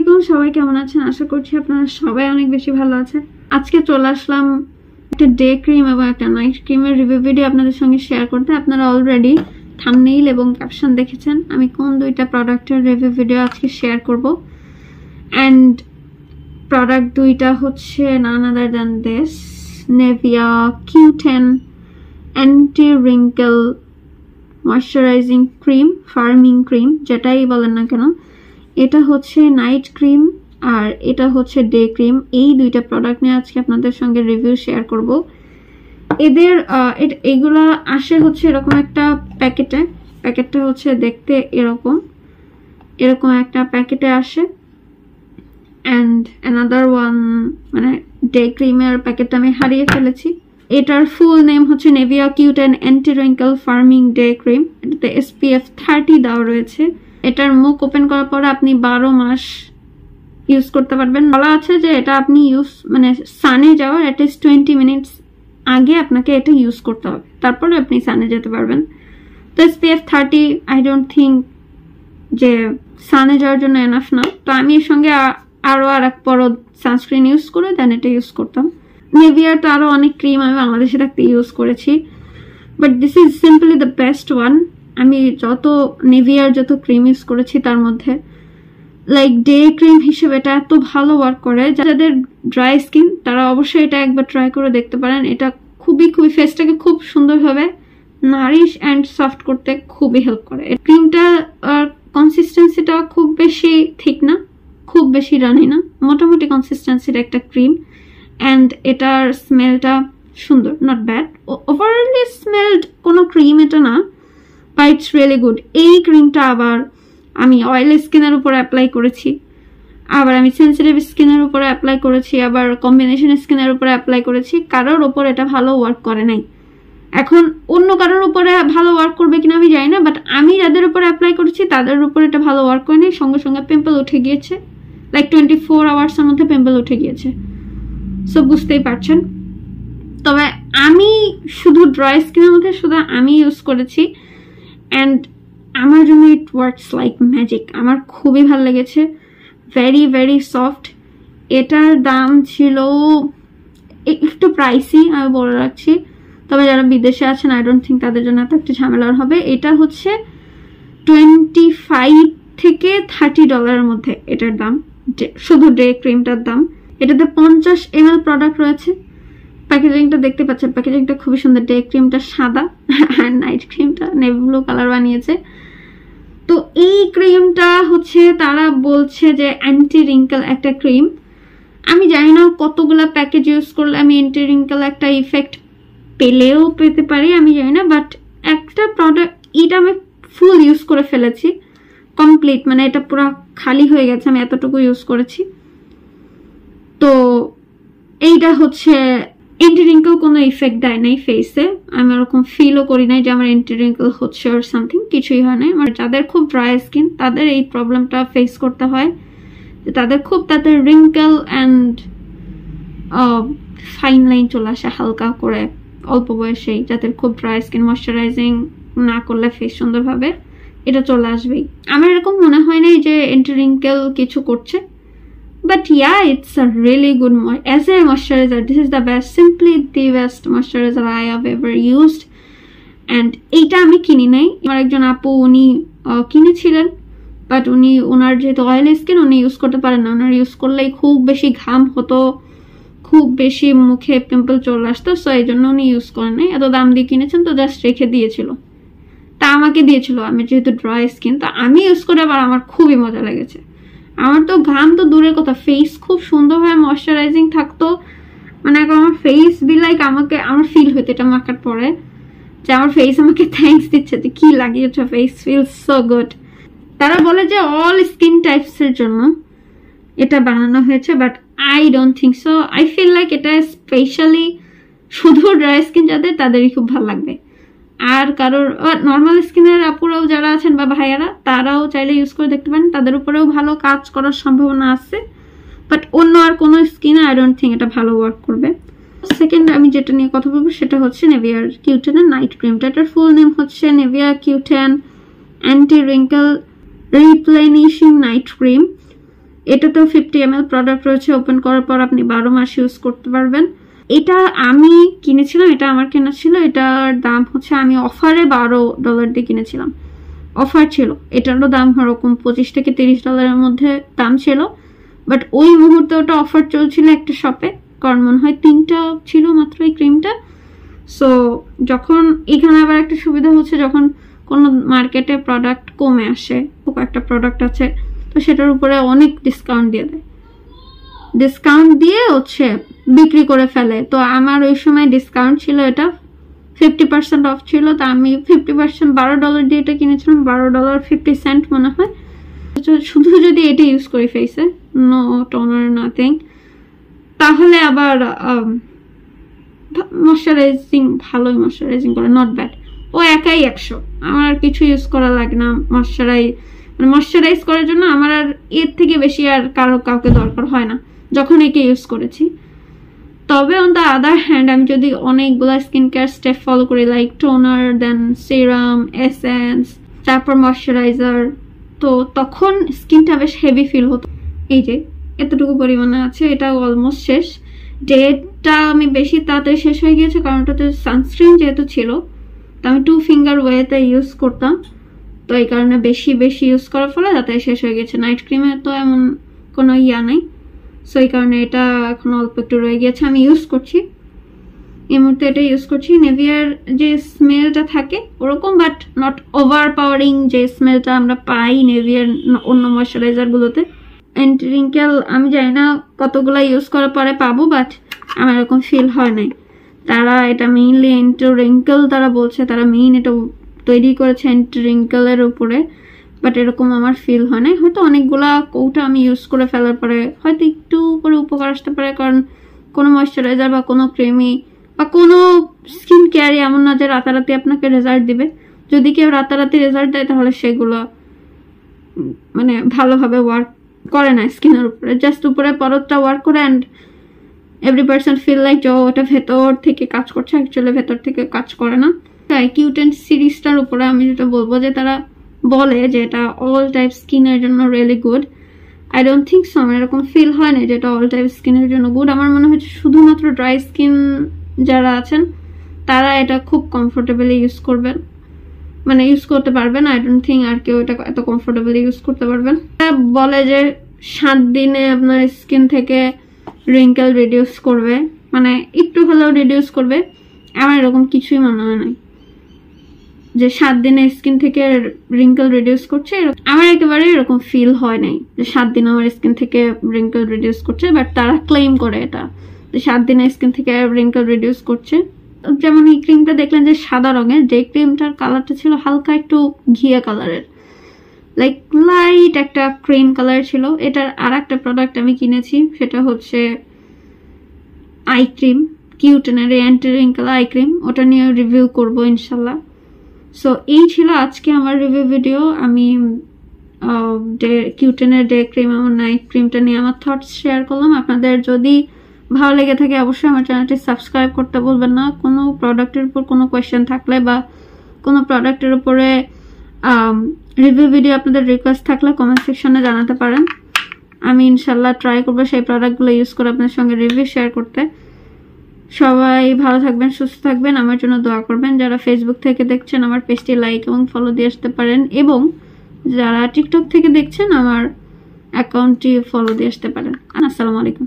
আলাইকুম, সবাই কেমন আছেন? আশা করছি আপনারা সবাই অনেক বেশি ভালো আছেন। আজকে চলে আসলাম একটা ডে ক্রিম এবং একটা নাইট ক্রিমের রিভিউ ভিডিও আপনাদের সঙ্গে শেয়ার করতে। আপনারা অলরেডি থাম্বনেইল এবং ক্যাপশন দেখেছেন আমি কোন দুইটা প্রোডাক্টের রিভিউ ভিডিও আজকে শেয়ার করব। অ্যান্ড প্রোডাক্ট দুইটা হচ্ছে none other than this Nivea Q10 anti wrinkle moisturising cream, farming cream, যেটাই বলেন না কেন। এটা হচ্ছে নাইট ক্রিম আর এটা হচ্ছে ডে ক্রিম। এই দুইটা প্রোডাক্ট নিয়ে আজকে আপনাদের সঙ্গে রিভিউ শেয়ার করব। এগুলা আসে হচ্ছে এরকম একটা প্যাকেটে। প্যাকেটটা হচ্ছে দেখতে এরকম একটা প্যাকেটে আসে। অ্যান্ড অ্যানাদার ওয়ান মানে ডে ক্রিমের প্যাকেটটা আমি হারিয়ে ফেলেছি। এটার ফুল নেম হচ্ছে Nivea Q10 anti wrinkle farming day cream. এটাতে SPF 30 দেওয়া রয়েছে। এটার মুখ ওপেন করার পরে আপনি 12 মাস ইউজ করতে পারবেন। বলা আছে যে এটা আপনি সানে যাওয়ার অ্যাটলিস্ট 20 মিনিটস আগে আপনাকে এটা ইউজ করতে হবে, তারপরে আপনি সানে যেতে পারবেন। তো SPF 30 আই ডোন্ট থিঙ্ক যে সানে যাওয়ার জন্য এনাফ না। তো আমি এর সঙ্গে আরো এক পরত সানস্ক্রিন ইউজ করে দেন এটা ইউজ করতাম। নেভিয়ার তো আরো অনেক ক্রিম আমি বাংলাদেশে থাকতে ইউজ করেছি, but this is simply the best one. আমি নেভিয়ার যত ক্রিম ইউজ করেছি তার মধ্যে লাইক ডে ক্রিম হিসেবে এটা এত ভালো ওয়ার্ক করে। যাদের ড্রাই স্কিন তারা অবশ্যই এটা একবার ট্রাই করে দেখতে পারেন। এটা খুবই ফেসটাকে খুব সুন্দরভাবে নারিশ অ্যান্ড সফট করতে খুবই হেল্প করে। ক্রিমটা কনসিস্টেন্সিটা খুব বেশি থিক না, খুব বেশি রানি না, মোটামুটি কনসিস্টেন্সির একটা ক্রিম। অ্যান্ড এটার স্মেলটা সুন্দর, নট ব্যাড। ওভারঅলি স্মেলড কোনো ক্রিম এটা না, বাট ইটস রিয়েলি গুড। এই ক্রিমটা আবার আমি অয়েলি স্কিনের উপর অ্যাপ্লাই করেছি, আবার আমি সেন্সিটিভ স্কিনের উপরে অ্যাপ্লাই করেছি, আবার কম্বিনেশন স্কিনের উপরে অ্যাপ্লাই করেছি। কারোর উপর এটা ভালো ওয়ার্ক করে নাই। এখন অন্য কারোর উপরে ভালো ওয়ার্ক করবে কিনা আমি জানি না, বাট আমি যাদের উপরে অ্যাপ্লাই করেছি তাদের উপর এটা ভালো ওয়ার্ক করে নাই। সঙ্গে সঙ্গে পিম্পল উঠে গিয়েছে, লাইক 24 আওয়ার্সের মধ্যে পিম্পল উঠে গিয়েছে। সো বুঝতেই পারছেন। তবে আমি শুধু ড্রাই স্কিনের মধ্যে শুধু আমি ইউজ করেছি অ্যান্ড আমার জন্য ইট ওয়ার্কস লাইক ম্যাজিক। আমার খুবই ভালো লেগেছে, ভেরি সফট। এটার দাম ছিল একটু প্রাইসি, আমি বলে রাখছি। তবে যারা বিদেশে আছেন আই ডোন্ট থিঙ্ক তাদের জন্য এত একটু ঝামেলার হবে। এটা হচ্ছে $25 থেকে $30 মধ্যে এটার দাম, শুধু ডে ক্রিমটার দাম। এটাতে 50 ml প্রোডাক্ট রয়েছে। প্যাকেজিংটা দেখতে পাচ্ছেন, প্যাকেজিংটা খুবই সুন্দর। ডে ক্রিমটা সাদা আর নাইট ক্রিমটা নেভি ব্লু কালার বানিয়েছে। তো এই ক্রিমটা হচ্ছে তারা বলছে যে অ্যান্টি রিঙ্কেল একটা ক্রিম। আমি জানি না কতগুলা প্যাকেজ ইউজ করলে আমি অ্যান্টি রিঙ্কেল একটা ইফেক্ট পেতে পারি, আমি জানি না। বাট একটা প্রোডাক্ট এটা আমি ফুল ইউজ করে ফেলেছি কমপ্লিট, মানে এটা পুরো খালি হয়ে গেছে, আমি এতটুকু ইউজ করেছি। তো এইটা হচ্ছে অ্যান্টি রিঙ্কেল কোনো ইফেক্ট দেয় নাই ফেসে। আমি ওরকম ফিলও করি নাই যে আমার অ্যান্টি রিঙ্কেল হচ্ছে আর সামথিং, কিছুই হয় নাই। আমার যাদের খুব ড্রাই স্কিন তাদের এই প্রবলেমটা ফেস করতে হয়, তাদের রিঙ্কেল অ্যান্ড ফাইন লাইন চলে আসে হালকা করে অল্প বয়সেই। যাদের খুব ড্রাই স্কিন ময়শ্চারাইজিং না করলে ফেস সুন্দরভাবে এটা চলে আসবেই। আমার এরকম মনে হয় নাই যে অ্যান্টি রিঙ্কেল কিছু করছে। But yeah, it's a really good as a moisturizer. This is the best, simply the best moisturizer I have ever used. And এইটা আমি কিনি নাই, আমার একজন আপু উনি কিনেছিলেন, বাট ওনার যেহেতু অয়েল স্কিন উনি ইউজ করতে পারেন না। ওনার ইউজ করলেই খুব বেশি ঘাম হতো, খুব বেশি মুখে পিম্পল চলে আসতো। সো এই জন্য উনি ইউজ করেন নাই। এত দাম দিয়ে কিনেছেন তো জাস্ট রেখে দিয়েছিল, তা আমাকে দিয়েছিল। আমি যেহেতু ড্রাই স্কিন তো আমি ইউজ করে আবার আমার খুবই মজা লেগেছে। আমার তো ঘাম তো দূরের কথা, ফেস খুব সুন্দরভাবে ময়শ্চারাইজিং থাকতো। মানে আমার ফেস বি লাইক আমার ফিল হইতো এটা মাখার পরে যে আমার ফেস আমাকে থ্যাঙ্কস দিচ্ছে যে কি লাগিয়েছ, ফেস ফিল সো গুড। তারা বলে যে অল স্কিন টাইপস এর জন্য এটা বানানো হয়েছে, but I don't think so. I feel like এটা স্পেশালি শুধু ড্রাই স্কিন যাদের তাদেরই খুব ভালো লাগবে। আর কারোর নর্মাল স্কিনের আপুরাও যারা আছেন বা ভাইয়ারা তারাও চাইলে ইউজ করে দেখতে পারেন, তাদের উপরেও ভালো কাজ করার সম্ভাবনা আছে। বাট অন্য আর কোনো স্কিনে আই ডোন্ট থিঙ্ক এটা ভালো ওয়ার্ক করবে। সেকেন্ড আমি যেটা নিয়ে কথা বলবো সেটা হচ্ছে Nivea Q10 এর নাইট ক্রিমটা। এটার ফুল নেম হচ্ছে Nivea Q10 anti wrinkle replenishing night cream. এটাতেও 50 ml প্রোডাক্ট রয়েছে, ওপেন করার পর আপনি 12 মাস ইউজ করতে পারবেন। এটা আমি কিনেছিলাম, এটা আমার কেনা ছিল, এটার দাম হচ্ছে আমি অফারে $12 দিয়ে কিনেছিলাম, অফার ছিল। এটারও দাম ওরকম $25 থেকে $30 মধ্যে দাম ছিল, বাট ওই মুহূর্তে ওটা অফার চলছিল একটা শপে, কারণ মনে হয় 3টা ছিল মাত্র এই ক্রিমটা। সো যখন এখানে আবার একটা সুবিধা হচ্ছে, যখন কোনো মার্কেটে প্রোডাক্ট কমে আসে, একটা প্রোডাক্ট আছে, তো সেটার উপরে অনেক ডিসকাউন্ট দিয়ে দেয়, ডিসকাউন্ট দিয়ে হচ্ছে বিক্রি করে ফেলে। তো আমার ওই সময় ডিসকাউন্ট ছিল, এটা 50% অফ ছিল, তো আমি 50% $12 দিয়ে এটা কিনেছিলাম, $12.50 মনে হয়। শুধু যদি এটা ইউজ করি ফেসে, নো টোনার নাথিং, তাহলে আবার ময়শ্চারাইজিং, ভালোই ময়শ্চারাইজিং করে, নট ব্যাড। ও একাই 100, আমার আর কিছু ইউজ করা লাগে না ময়শ্চারাইজ করার জন্য। আমার আর এর থেকে বেশি আর কাউকে দরকার হয় না যখন একে ইউজ করেছি। তবে অন দ্য আদার হ্যান্ড আমি যদি অনেকগুলা স্কিন কেয়ার স্টেপ ফলো করি, লাইক টোনার, দেন সিরাম, এসেন্স, তারপর ময়শ্চারাইজার, তো তখন স্কিনটা বেশ হেভি ফিল হতো। এই যে এতটুকু পরিমাণে আছে, এটা অলমোস্ট শেষ। ডেটটা আমি বেশি তাড়াতাড়ি শেষ হয়ে গিয়েছে, কারণ ওটাতে সানস্ক্রিন যেহেতু ছিল, তো আমি 2 ফিঙ্গার ওয়েতে ইউজ করতাম, তো এই কারণে বেশি ইউজ করার ফলে তাড়াতাড়ি শেষ হয়ে গেছে। নাইট ক্রিমে তো এমন কোনো ইয়া নাই, সো এই কারণে এটা এখন অল্প একটু রয়ে গিয়েছে, আমি ইউজ করছি এই মুহূর্তে, এটা ইউজ করছি। নেভিয়ার যে স্মেলটা থাকে ওরকম, বাট নট ওভার পাওয়ারিং যে স্মেলটা আমরা পাই নেভিয়ার অন্য ময়শ্চারাইজার গুলোতে। অ্যান্টি রিঙ্কেল আমি জানি না কতগুলো ইউজ করার পরে পাবো, বাট আমার এরকম ফিল হয় নাই। তারা এটা মেইনলি অ্যান্টি রিঙ্কেল তারা বলছে, তারা মেইন এটা তৈরি করেছে অ্যান্টি রিঙ্কেলের উপরে, বাট এরকম আমার ফিল হয় নাই। হয়তো অনেকগুলা কৌটা আমি ইউজ করে ফেলার পরে হয়তো একটু করে উপকার আসতে পারে, কারণ কোনো ময়শ্চারাইজার বা কোনো ক্রিমই বা কোনো স্কিন কেয়ারই এমন না যে রাতারাতি আপনাকে রেজাল্ট দিবে। যদি কেউ রাতারাতি রেজাল্ট দেয় তাহলে সেগুলো মানে ভালোভাবে ওয়ার্ক করে না স্কিনের উপরে, জাস্ট উপরে পরতটা ওয়ার্ক করে, and every person feel like যে ওটা ভেতর থেকে কাজ করছে, অ্যাকচুয়ালি ভেতর থেকে কাজ করে না। তাই কিউটেন সিরিজটার উপরে আমি যেটা বলবো, যে তারা বলে যে এটা অল টাইপ স্কিনের জন্য really good, I don't think so. আমার এরকম ফিল হয় না যে এটা অল টাইপ স্কিনের জন্য গুড। আমার মনে হচ্ছে শুধুমাত্র ড্রাই স্কিন যারা আছেন তারা এটা খুব কমফোর্টেবলি ইউজ করবেন, মানে ইউজ করতে পারবেন। আই ডোন্ট থিঙ্ক আর কেউ এটা এত কমফোর্টেবলি ইউজ করতে পারবেন। বলে যে 7 দিনে আপনার স্কিন থেকে রিঙ্কেল রিডিউস করবে, মানে একটু হলেও রিডিউস করবে। আমার এরকম কিছুই মনে হয় নাই যে 7 দিনে স্কিন থেকে রিঙ্কেল রিডিউস করছে, আমার একেবারে এরকম ফিল হয় নাই যে 7 দিন আমার স্কিন থেকে রিঙ্কেল রিডিউস করছে। বাট তারা ক্লেম করে এটা যে 7 দিনে স্কিন থেকে রিঙ্কেল রিডিউস করছে। যেমন এই ক্রিমটা দেখলেন যে সাদা রঙের, যে ক্রিমটার কালারটা ছিল হালকা একটু ঘিয়া কালারের, লাইক লাইট একটা ক্রিম কালার ছিল। এটার আর একটা প্রোডাক্ট আমি কিনেছি, সেটা হচ্ছে আই ক্রিম, কিউটেনের অ্যান্টি রিঙ্কেল আই ক্রিম, ওটা নিয়ে রিভিউ করবো ইনশাল্লাহ। সো এই ছিল আজকে আমার রিভিউ ভিডিও। আমি কিউটেনের ডে ক্রিম আমার নাইট ক্রিমটা নিয়ে আমার থটস শেয়ার করলাম। আপনাদের যদি ভালো লেগে থাকে অবশ্যই আমার চ্যানেলটি সাবস্ক্রাইব করতে বলবেন না। কোনো প্রোডাক্টের উপর কোনো কোয়েশ্চেন থাকলে বা কোনো প্রোডাক্টের উপরে রিভিউ ভিডিও আপনাদের রিকোয়েস্ট থাকলে কমেন্ট সেকশনে জানাতে পারেন। আমি ইনশাল্লাহ ট্রাই করবো সেই প্রোডাক্টগুলো ইউজ করে আপনার সঙ্গে রিভিউ শেয়ার করতে। সবাই ভালো থাকবেন, সুস্থ থাকবেন, আমার জন্য দোয়া করবেন। যারা ফেসবুক থেকে দেখছেন আমার পেজটি লাইক এবং ফলো দিয়ে আসতে পারেন, এবং যারা টিকটক থেকে দেখছেন আমার অ্যাকাউন্টটি ফলো দিয়ে আসতে পারেন। আসসালামু আলাইকুম।